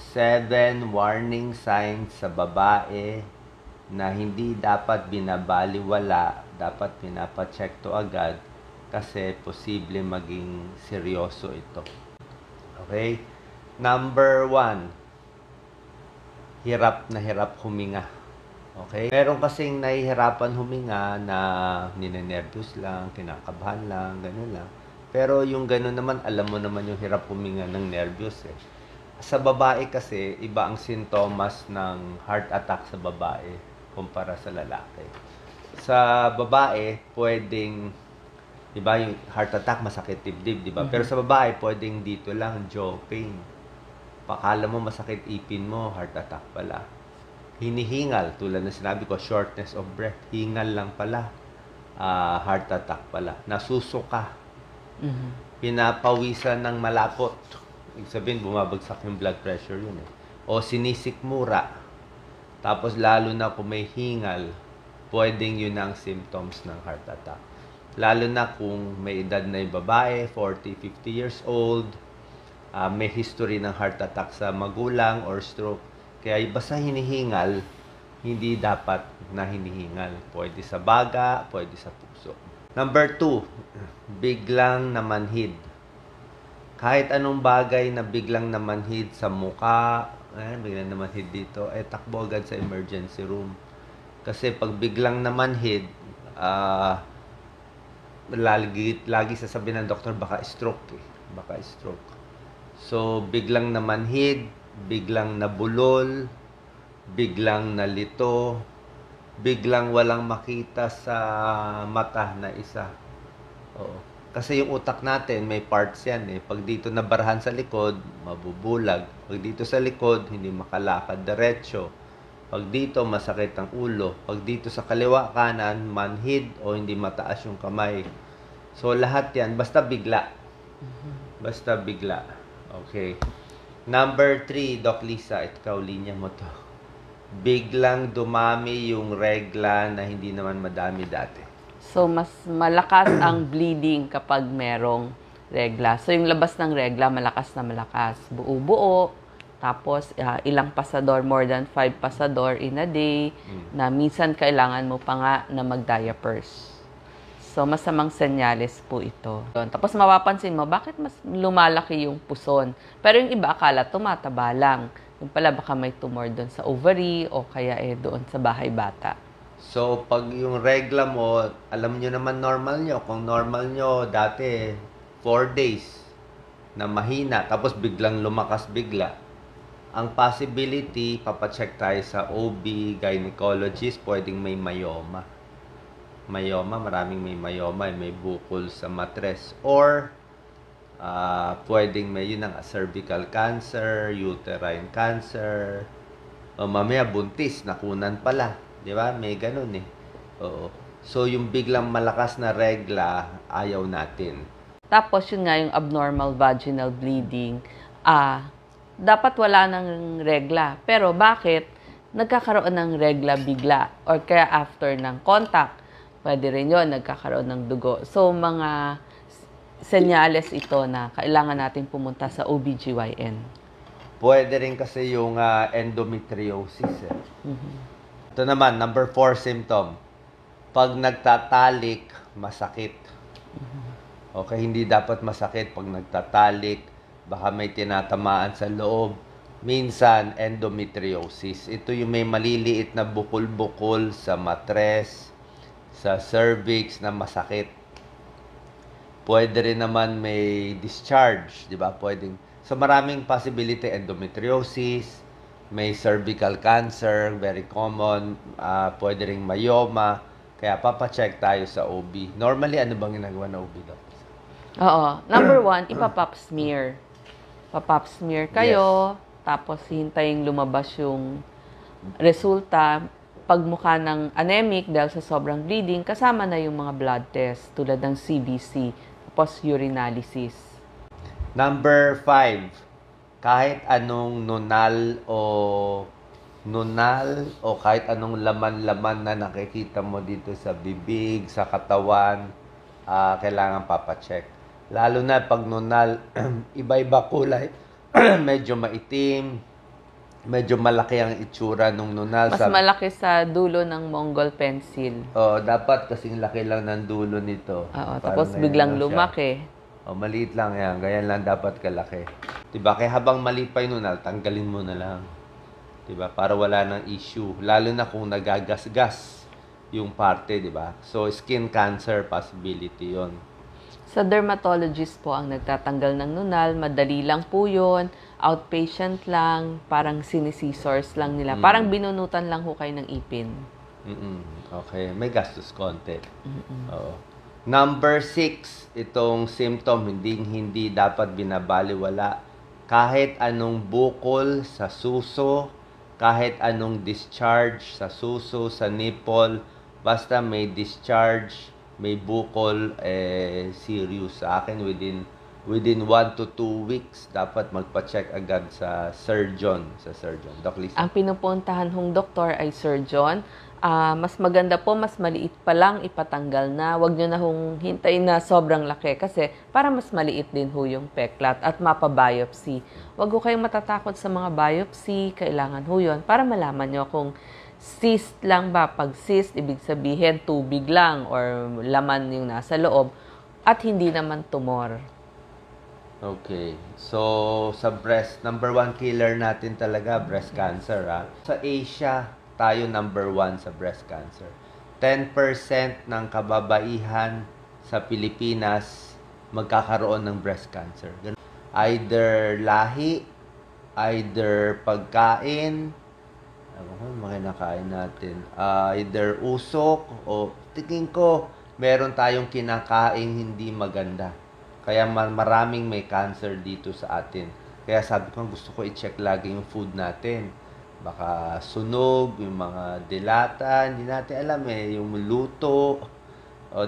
7 warning signs sa babae na hindi dapat binabaliwala, dapat pinapacheck to agad kasi posible maging seryoso ito. Okay? Number 1, hirap na hirap huminga. Okay? Meron kasing nahihirapan huminga na ninenervyos lang, kinakabahan lang, ganun lang. Pero yung ganun naman, alam mo naman yung hirap huminga ng nervyos eh. Sa babae kasi, iba ang sintomas ng heart attack sa babae kumpara sa lalaki. Sa babae, pwedeng, di ba, yung heart attack, masakit dibdib, di ba? Pero sa babae, pwedeng dito lang, jaw pain. Pakala mo masakit ipin mo, heart attack pala. Hinihingal, tulad na sinabi ko, shortness of breath. Hingal lang pala, heart attack pala. Nasusuka. Pinapawisan ng malapot. Ibig sabihin, bumabagsak yung blood pressure yun eh. O sinisikmura. Tapos lalo na kung may hingal, pwedeng yun ang symptoms ng heart attack. Lalo na kung may edad na yung babae, 40, 50 years old, may history ng heart attack sa magulang or stroke. Kaya basta hinihingal, hindi dapat na hinihingal. Pwede sa baga, pwede sa puso. Number 2, biglang namanhid. Kahit anong bagay na biglang namanhid sa muka, biglang namanhid dito, takbo agad sa emergency room. Kasi pag biglang namanhid, lagi sasabihin ng doktor, baka stroke eh. Baka stroke. So, biglang namanhid, biglang nabulol, biglang nalito, biglang walang makita sa mata na isa. Oo. Kasi yung utak natin, may parts yan eh. Pag dito nabarahan sa likod, mabubulag. Pag dito sa likod, hindi makalakad diretso. Pag dito, masakit ang ulo. Pag dito sa kaliwa, kanan, manhid o hindi mataas yung kamay. So, lahat yan, basta bigla. Basta bigla. Okay. Number 3, Doc Lisa, ikaw linya mo to. Biglang dumami yung regla na hindi naman madami dati. So, mas malakas ang bleeding kapag merong regla. So, yung labas ng regla, malakas na malakas. Buo-buo. Tapos, ilang pasador, more than 5 pasador in a day, na minsan kailangan mo pa nga na mag-diapers. So, masamang senyales po ito. Tapos, mapapansin mo, bakit mas lumalaki yung puson? Pero yung iba, akala tumataba lang. Yung pala, baka may tumor doon sa ovary o kaya doon sa bahay bata. So, pag yung regla mo, alam nyo naman normal nyo. Kung normal nyo, dati, 4 days na mahina, tapos biglang lumakas bigla. Ang possibility, papacheck tayo sa OB, gynecologist, pwedeng may myoma. Myoma, maraming may myoma, may bukol sa matres. Or, pwedeng may yun ang cervical cancer, uterine cancer, o mamaya buntis, nakunan pala. Di ba? May ganun eh. Oo. So, yung biglang malakas na regla, ayaw natin. Tapos, yun nga yung abnormal vaginal bleeding. Dapat wala ng regla. Pero, bakit nagkakaroon ng regla bigla? Or kaya after ng contact, pwede rin yun, nagkakaroon ng dugo. So, mga senyales ito na kailangan natin pumunta sa OBGYN. Pwede rin kasi yung endometriosis eh. Ito naman, number 4 symptom. Pag nagtatalik, masakit. Okay, hindi dapat masakit pag nagtatalik. Baka may tinatamaan sa loob. Minsan, endometriosis. Ito yung may maliliit na bukol-bukol sa matres, sa cervix na masakit. Pwede rin naman may discharge, di ba? Pwedeng. So, maraming possibility, endometriosis, may cervical cancer, very common, pwede ring myoma, kaya papacheck tayo sa OB. Normally, ano bang ginagawa na OB daw? Oo. Number 1, ipapap smear. Papap smear kayo, tapos hintayin lumabas yung resulta. Pag mukha ng anemic dahil sa sobrang bleeding, kasama na yung mga blood test tulad ng CBC, tapos urinalysis. Number 5, kahit anong nunal o kahit anong laman-laman na nakikita mo dito sa bibig, sa katawan, kailangan papacheck. Lalo na pag nunal, iba-iba kulay, medyo maitim, medyo malaki ang itsura nung nunal. Mas malaki sa dulo ng Mongol pencil. Dapat kasing laki lang ng dulo nito. Oo, Parang tapos ngayon biglang lang siya. lumaki. Maliit lang yan. Ganyan lang dapat kalaki. Diba? Kaya habang maliit pa yung nunal, tanggalin mo na lang. Diba? Para wala ng issue. Lalo na kung nagagasgas yung parte, diba? So, skin cancer possibility yon. Sa dermatologist po ang nagtatanggal ng nunal, madali lang po yun, outpatient lang, parang sinisisors lang nila. Parang binunutan lang ho kayo ng ipin. Okay, may gastos konti. Oo. Number 6, itong symptom, hindi dapat binabaliwala. Kahit anong bukol sa suso, kahit anong discharge sa suso, sa nipple, basta may discharge, may bukol, serious. Sa akin, within 1 to 2 weeks, dapat magpa-check agad sa surgeon. Doc Lisa. Ang pinupuntahan hong doktor ay surgeon. Mas maganda po, mas maliit pa lang, ipatanggal na. Huwag nyo na hong hintayin na sobrang laki kasi para mas maliit din ho yung peklat at mapabiopsy. Huwag ho kayong matatakot sa mga biopsy, kailangan ho yun para malaman nyo kung cyst lang ba. Pag cyst, ibig sabihin tubig lang or laman yung nasa loob at hindi naman tumor. Okay. So, sa breast, number 1 killer natin talaga, breast cancer. Sa Asia, tayo number 1 sa breast cancer. 10% ng kababaihan sa Pilipinas magkakaroon ng breast cancer. Either lahi, either pagkain, mga nakain natin, either usok, o tingin ko, meron tayong kinakain hindi maganda. Kaya maraming may cancer dito sa atin. Kaya sabi ko, gusto ko i-check lagi yung food natin. Baka sunog, yung mga dilata, hindi natin alam yung luto.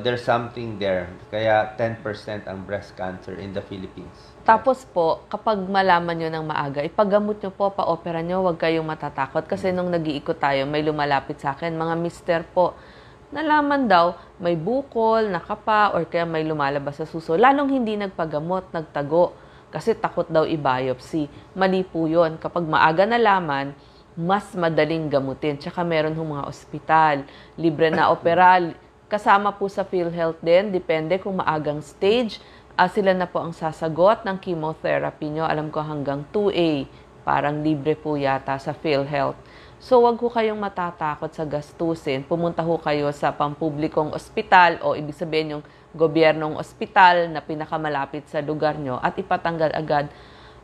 There's something there. Kaya 10% ang breast cancer in the Philippines. Tapos po, kapag malaman nyo ng maaga, ipagamot nyo po, pa-opera nyo, huwag kayong matatakot. Kasi nung nag-iikot tayo, may lumalapit sa akin, mga mister po, nalaman daw, may bukol, nakapa, or kaya may lumalabas sa suso. Lalong hindi nagpagamot, nagtago. Kasi takot daw i-biopsy. Mali po yun. Kapag maaga nalaman, mas madaling gamutin. Tsaka meron hong mga ospital, libre na operal. Kasama po sa PhilHealth din, depende kung maagang stage. Sila na po ang sasagot ng chemotherapy nyo. Alam ko hanggang 2A, parang libre po yata sa PhilHealth. So, wag ho kayong matatakot sa gastusin. Pumunta ho kayo sa pampublikong ospital o ibig sabihin yung gobyernong ospital na pinakamalapit sa lugar nyo at ipatanggal agad.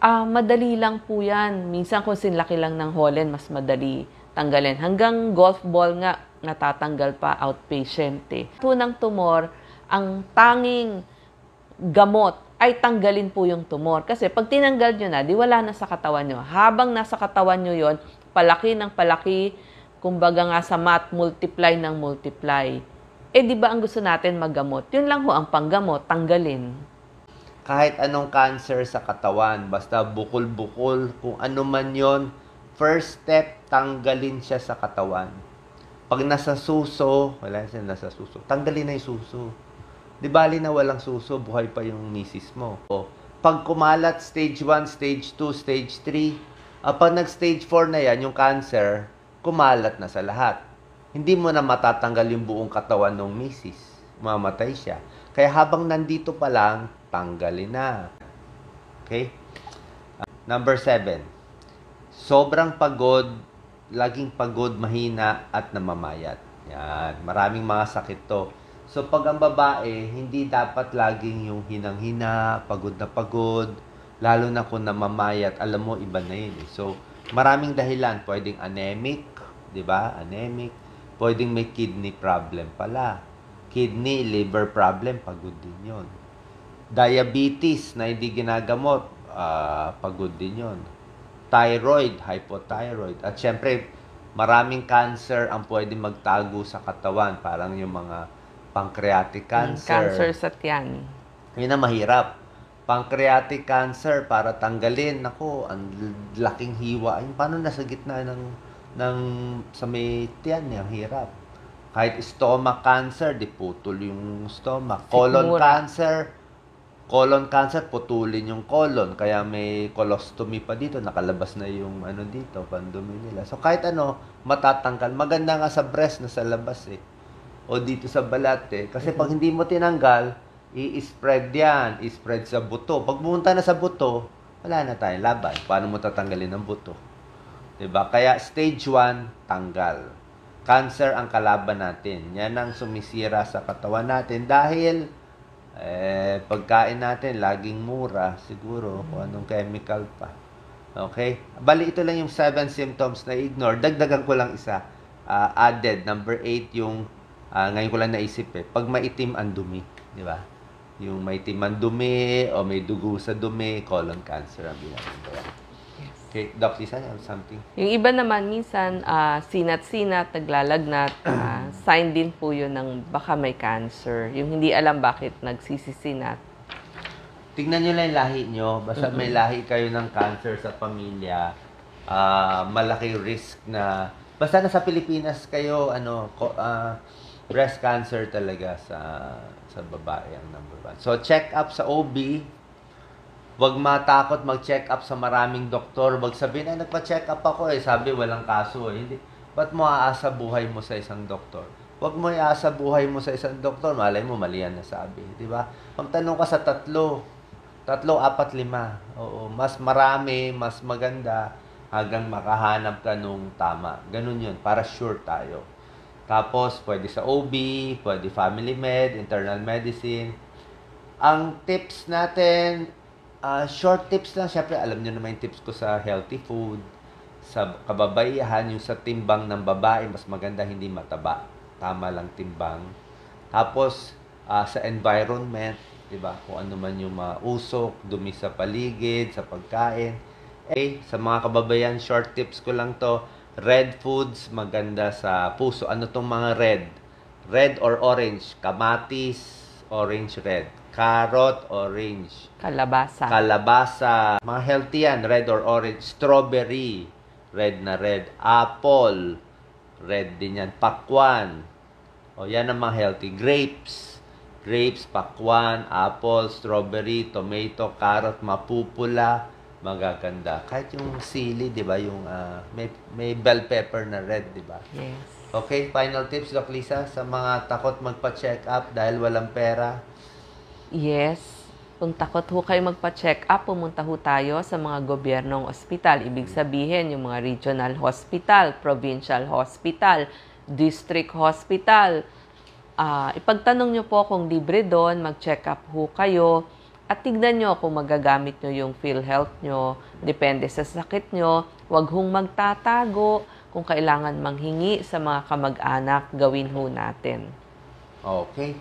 Madali lang po yan. Minsan kung sinlaki lang ng Holland, mas madali tanggalin. Hanggang golf ball nga, natatanggal pa outpatient Tunang tumor, ang tanging gamot ay tanggalin po yung tumor. Kasi pag tinanggal nyo na, di wala na sa katawan nyo. Habang nasa katawan nyo yon, palaki ng palaki, kumbaga nga sa math, multiply ng multiply. Di ba ang gusto natin maggamot? Yun lang ho ang panggamot, tanggalin. Kahit anong cancer sa katawan, basta bukol-bukol, kung ano man yon, first step, tanggalin siya sa katawan. Pag nasa suso, wala siya nasa suso, tanggalin na yung suso. Di bali na walang suso, buhay pa yung misis mo. Pag kumalat, stage 1, stage 2, stage 3, pag nag-stage 4 na yan, yung cancer, kumalat na sa lahat. Hindi mo na matatanggal yung buong katawan ng misis. Mamatay siya. Kaya habang nandito pa lang, tanggalin na. Okay? Number 7. Sobrang pagod, laging pagod, mahina, at namamayat. Yan. Maraming mga sakit to. So, pag ang babae, hindi dapat laging yung hinang-hina, pagod na pagod, lalo na kung namamayat, alam mo, iba na yun. So, maraming dahilan. Pwedeng anemic, di ba? Anemic. Pwedeng may kidney problem pala. Kidney, liver problem, pagod din yun. Diabetes na hindi ginagamot, pagod din yun. Thyroid, hypothyroid. At syempre, maraming cancer ang pwede magtago sa katawan. Parang yung mga pancreatic cancer. Cancer sa tiyan. Yun ang mahirap. Pancreatic cancer, para tanggalin. Naku, ang laking hiwa. Paano nasa gitna sa may tiyan niya? Ang hirap. Kahit stomach cancer, di putol yung stomach. Colon cancer, colon cancer, putulin yung colon. Kaya may colostomy pa dito. Nakalabas na yung ano dito, pandumi nila. So, kahit ano, matatanggal. Maganda nga sa breast na sa labas eh. O dito sa balat eh. Kasi pag hindi mo tinanggal, i-spread yan. I-spread sa buto. Pag pumunta na sa buto, wala na tayong laban. Paano mo tatanggalin ang buto? Diba? Kaya stage 1, tanggal. Cancer ang kalaban natin. Yan ang sumisira sa katawan natin dahil pagkain natin laging mura siguro kung anong chemical pa. Okay? Bali, ito lang yung 7 symptoms na ignore. Dagdagan ko lang isa. Added, number 8 yung ngayon ko lang naisip eh. Pag maitim ang dumi. Di ba? Yung maitim ang dumi o may dugo sa dumi, colon cancer ang binabagayan. Okay, Doc Lisa, you have something? Yung iba naman, minsan, sinat-sinat, naglalagnat, sign din po yun ng baka may cancer. Yung hindi alam bakit nagsisisinat. Tingnan nyo lang yung lahi nyo. Basta may lahi kayo ng cancer sa pamilya, malaki risk na, basta nasa Pilipinas kayo, breast cancer talaga sa babae ang number 1. So, check up sa OB. Huwag matakot mag-check up sa maraming doktor. Huwag sabihin, nagpa-check up ako eh. Sabi, walang kaso eh. Hindi. Ba't mo aasa buhay mo sa isang doktor? Huwag mo iaasa buhay mo sa isang doktor. Malay mo, mali yan nasabi. Di ba? Magtanong ka sa 3, 4, 5. Oo, mas marami, mas maganda hanggang makahanap ka nung tama. Ganun yun, para sure tayo. Tapos, pwede sa OB, pwede family med, internal medicine. Ang tips natin, short tips lang. Siyempre, alam nyo naman yung tips ko sa healthy food, sa kababaihan, yung sa timbang ng babae, mas maganda hindi mataba. Tama lang timbang. Tapos, sa environment, diba? Kung ano man yung usok, dumi sa paligid, sa pagkain. Sa mga kababayan, short tips ko lang to. Red foods, maganda sa puso. Ano tong mga red? Red or orange? Kamatis, orange, red. Carrot, orange. Kalabasa. Mga healthy yan, red or orange. Strawberry, red na red. Apple, red din yan. Pakwan. O, yan ang mga healthy. Grapes, pakwan, apple, strawberry, tomato, carrot, mapupula, magaganda. Kahit yung sili, di ba? Yung may bell pepper na red, di ba? Yes. Okay, final tips, Doc Lisa, sa mga takot magpa-check up dahil walang pera. Yes. Kung takot ho kayo magpa-check up, pumunta ho tayo sa mga gobyernong ospital. Ibig sabihin, yung mga regional hospital, provincial hospital, district hospital. Ipagtanong nyo po kung libre doon, mag-check up ho kayo. At tignan nyo kung magagamit nyo yung PhilHealth nyo. Depende sa sakit nyo. Huwag hong magtatago. Kung kailangan manghingi sa mga kamag-anak, gawin ho natin. Okay.